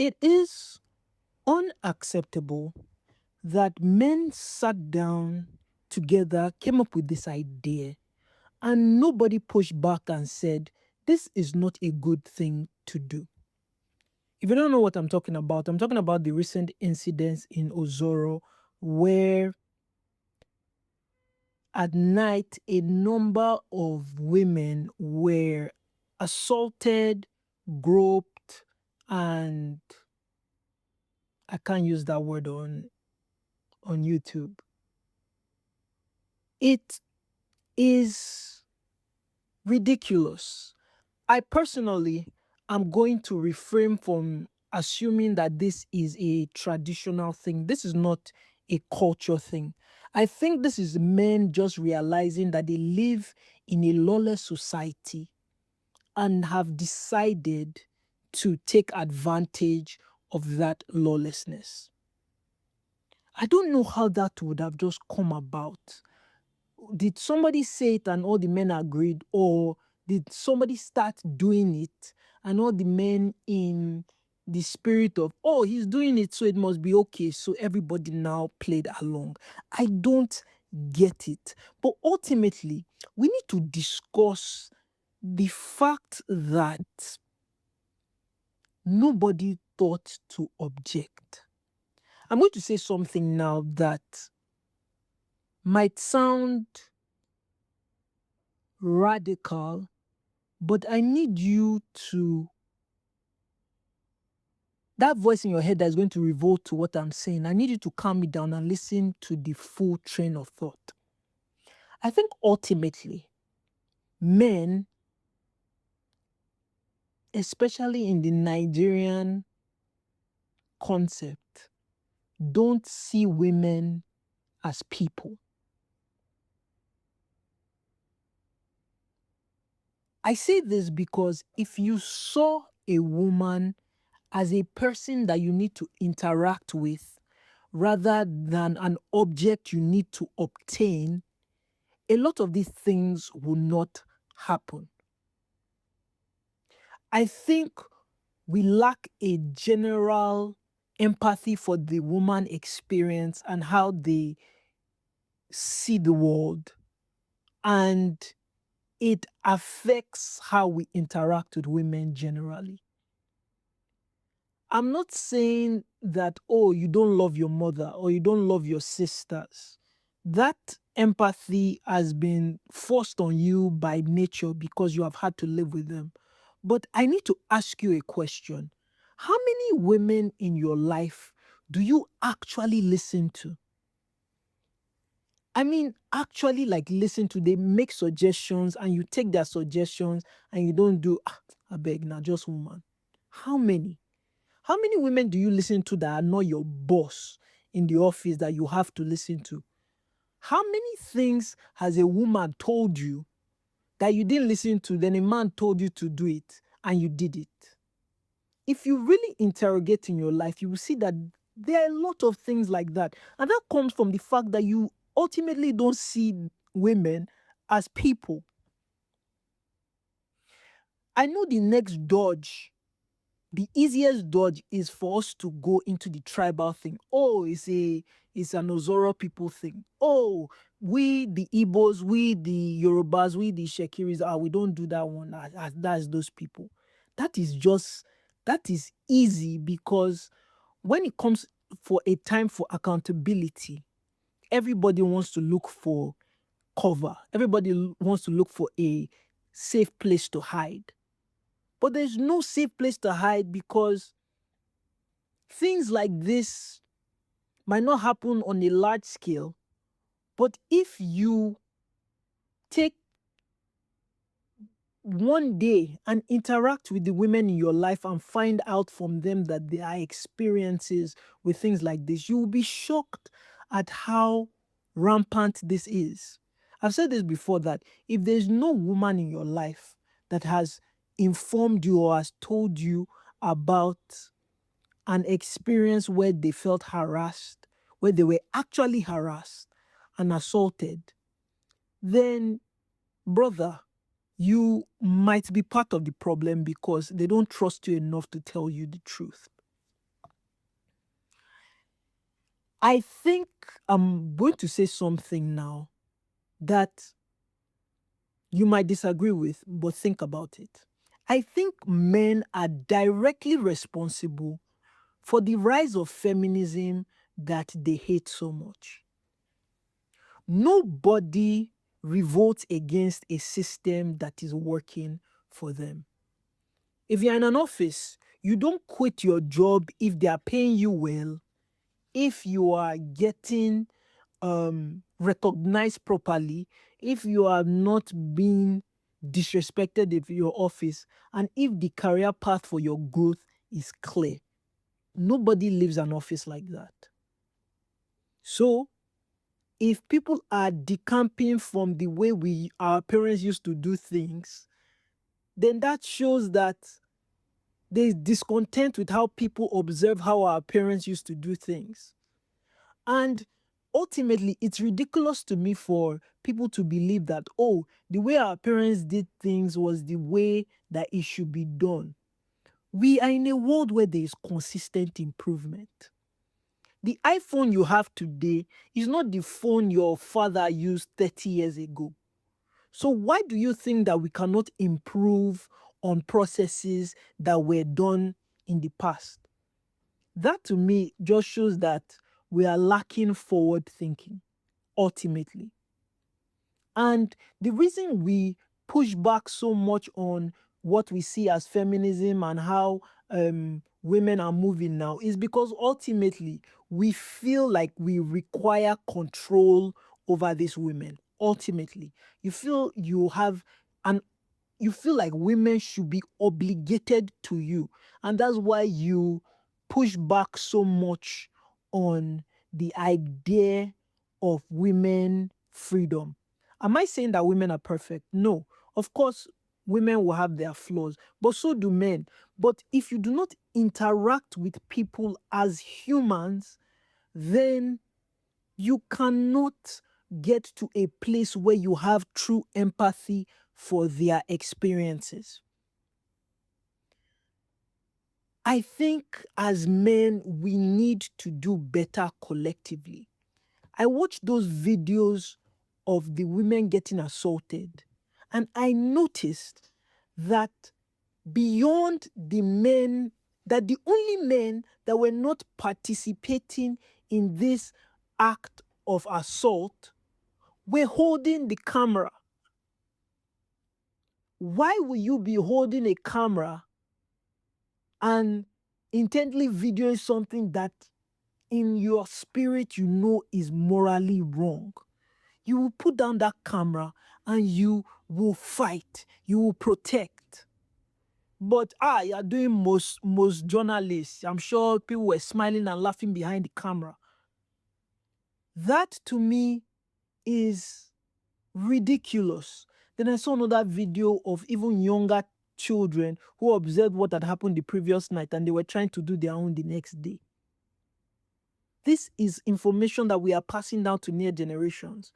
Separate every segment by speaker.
Speaker 1: It is unacceptable that men sat down together, came up with this idea, and nobody pushed back and said, this is not a good thing to do. If you don't know what I'm talking about the recent incidents in Ozoro where at night a number of women were assaulted, groped, and I can't use that word on YouTube. It is ridiculous. I personally am going to refrain from assuming that this is a traditional thing. This is not a culture thing. I think this is men just realizing that they live in a lawless society and have decided to take advantage of that lawlessness. I don't know how that would have just come about. Did somebody say it and all the men agreed, or did somebody start doing it and all the men in the spirit of, oh, he's doing it, so it must be okay, so everybody now played along? I don't get it. But ultimately, we need to discuss the fact that nobody thought to object. I'm going to say something now that might sound radical, but I need you to, that voice in your head that is going to revolt to what I'm saying, I need you to calm me down and listen to the full train of thought. I think ultimately, men, especially in the Nigerian concept, don't see women as people. I say this because if you saw a woman as a person that you need to interact with rather than an object you need to obtain, a lot of these things will not happen. I think we lack a general empathy for the woman experience and how they see the world, and it affects how we interact with women generally. I'm not saying that, oh, you don't love your mother or you don't love your sisters. That empathy has been forced on you by nature because you have had to live with them. But I need to ask you a question. How many women in your life do you actually listen to? I mean, actually, like, listen to, they make suggestions and you take their suggestions and you don't do, I beg now, just woman. How many? How many women do you listen to that are not your boss in the office that you have to listen to? How many things has a woman told you that you didn't listen to, then a man told you to do it and you did it? If you really interrogate in your life, you will see that there are a lot of things like that. And that comes from the fact that you ultimately don't see women as people. I know the next dodge, the easiest dodge is for us to go into the tribal thing. Oh, it's an Ozoro people thing. Oh, we the Igbos, we the Yorubas, we the Shekiris, we don't do that one. That's those people. That is easy because when it comes for a time for accountability, everybody wants to look for cover. Everybody wants to look for a safe place to hide. But there's no safe place to hide because things like this might not happen on a large scale. But if you take one day and interact with the women in your life and find out from them that there are experiences with things like this, you will be shocked at how rampant this is. I've said this before, that if there's no woman in your life that has informed you or has told you about an experience where they felt harassed, where they were actually harassed and assaulted, then, brother, you might be part of the problem because they don't trust you enough to tell you the truth. I think I'm going to say something now that you might disagree with, but think about it. I think men are directly responsible for the rise of feminism that they hate so much. Nobody revolts against a system that is working for them. If you're in an office, you don't quit your job if they are paying you well, if you are getting recognized properly, if you are not being disrespected in your office, and if the career path for your growth is clear. Nobody leaves an office like that. So if people are decamping from the way our parents used to do things, then that shows that there's discontent with how people observe how our parents used to do things. And ultimately, it's ridiculous to me for people to believe that, oh, the way our parents did things was the way that it should be done. We are in a world where there is consistent improvement. The iPhone you have today is not the phone your father used 30 years ago. So why do you think that we cannot improve on processes that were done in the past? That to me just shows that we are lacking forward thinking, ultimately. And the reason we push back so much on what we see as feminism and how women are moving now is because ultimately we feel like we require control over these women. Ultimately, you feel an you feel like women should be obligated to you. And that's why you push back so much on the idea of women freedom. Am I saying that women are perfect? No. Of course, women will have their flaws, but so do men. But if you do not interact with people as humans, then you cannot get to a place where you have true empathy for their experiences. I think as men, we need to do better collectively. I watched those videos of the women getting assaulted, and I noticed that beyond the men, that the only men that were not participating in this act of assault were holding the camera. Why will you be holding a camera and intently videoing something that in your spirit you know is morally wrong? You will put down that camera and you will fight, you will protect. But you are doing most journalists. I'm sure people were smiling and laughing behind the camera. That to me is ridiculous. Then I saw another video of even younger children who observed what had happened the previous night and they were trying to do their own the next day. This is information that we are passing down to near generations.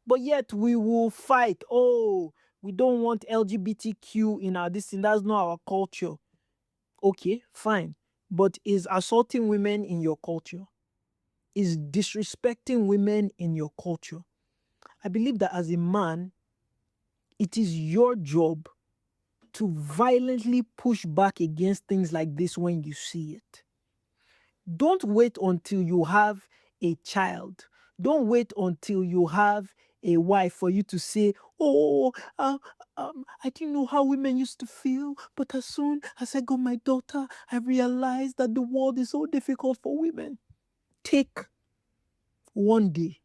Speaker 1: But yet we will fight. Oh, we don't want LGBTQ in our this thing. That's not our culture. Okay, fine. But is assaulting women in your culture? Is disrespecting women in your culture? I believe that as a man, it is your job to violently push back against things like this when you see it. Don't wait until you have a child. Don't wait until you have a wife for you to say, oh, I didn't know how women used to feel, but as soon as I got my daughter, I realized that the world is so difficult for women. Take one day.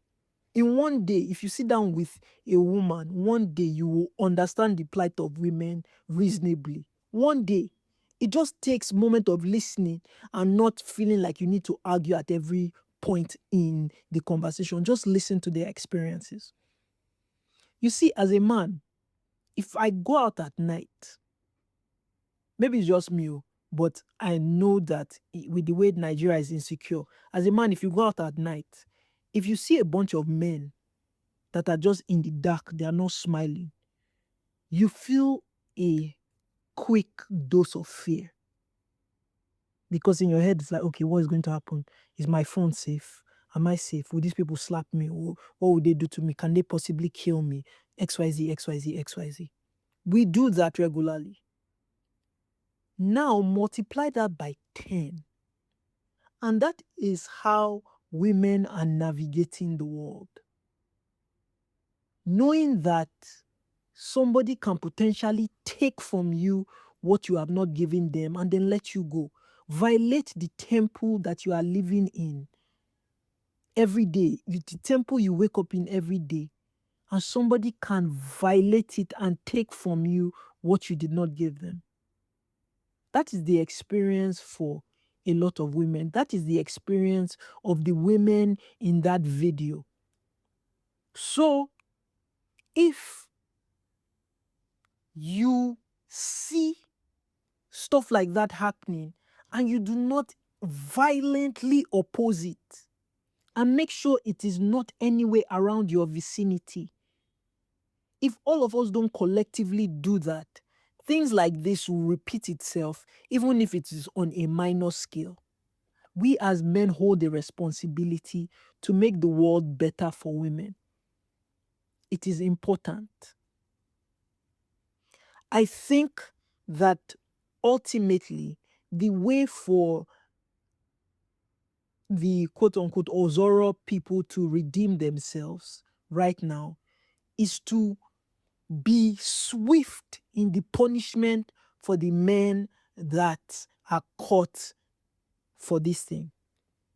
Speaker 1: In one day, if you sit down with a woman, one day you will understand the plight of women reasonably. One day. It just takes a moment of listening and not feeling like you need to argue at every point in the conversation. Just listen to their experiences. You see, as a man, if I go out at night, maybe it's just me, but I know that with the way Nigeria is insecure, as a man, if you go out at night, if you see a bunch of men that are just in the dark, they are not smiling, you feel a quick dose of fear. Because in your head, it's like, okay, what is going to happen? Is my phone safe? Am I safe? Will these people slap me? What would they do to me? Can they possibly kill me? XYZ, XYZ, XYZ. We do that regularly. Now multiply that by 10. And that is how women are navigating the world. Knowing that somebody can potentially take from you what you have not given them and then let you go. Violate the temple that you are living in every day, the temple you wake up in every day, and somebody can violate it and take from you what you did not give them. That is the experience for a lot of women. That is the experience of the women in that video. So, if you see stuff like that happening and you do not violently oppose it, and make sure it is not anywhere around your vicinity, if all of us don't collectively do that, things like this will repeat itself, even if it is on a minor scale. We as men hold a responsibility to make the world better for women. It is important. I think that ultimately, the way for the quote-unquote Ozoro people to redeem themselves right now is to be swift in the punishment for the men that are caught for this thing.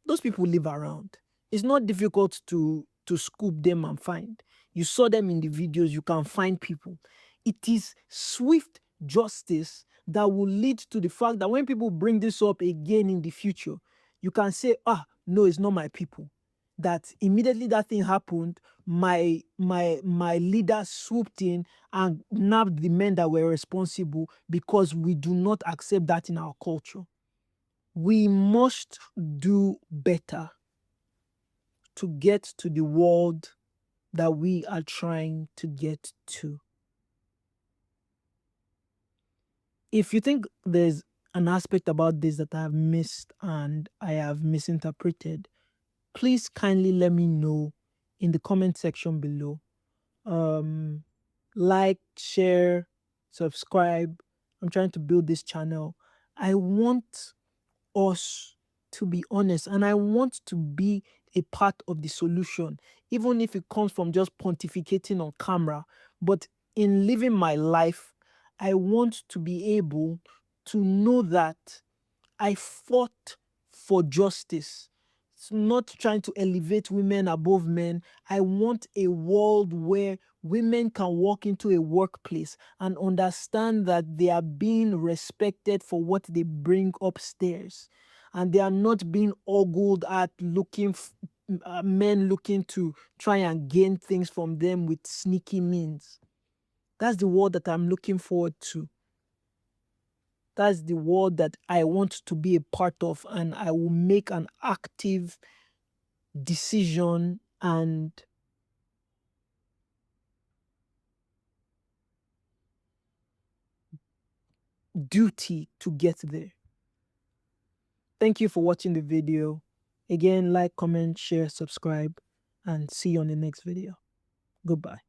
Speaker 1: Those people live around. It's not difficult to scoop them and find. You saw them in the videos, you can find people. It is swift justice that will lead to the fact that when people bring this up again in the future, you can say, no, it's not my people. That immediately that thing happened, my leader swooped in and nabbed the men that were responsible, because we do not accept that in our culture. We must do better to get to the world that we are trying to get to. If you think there's an aspect about this that I have missed and I have misinterpreted, please kindly let me know in the comment section below. Like, share, subscribe. I'm trying to build this channel. I want us to be honest, and I want to be a part of the solution, even if it comes from just pontificating on camera. But in living my life, I want to be able to know that I fought for justice. It's not trying to elevate women above men. I want a world where women can walk into a workplace and understand that they are being respected for what they bring upstairs, and they are not being ogled at, men looking to try and gain things from them with sneaky means. That's the world that I'm looking forward to. That's the world that I want to be a part of, and I will make an active decision and duty to get there. Thank you for watching the video. Again, like, comment, share, subscribe, and see you on the next video. Goodbye.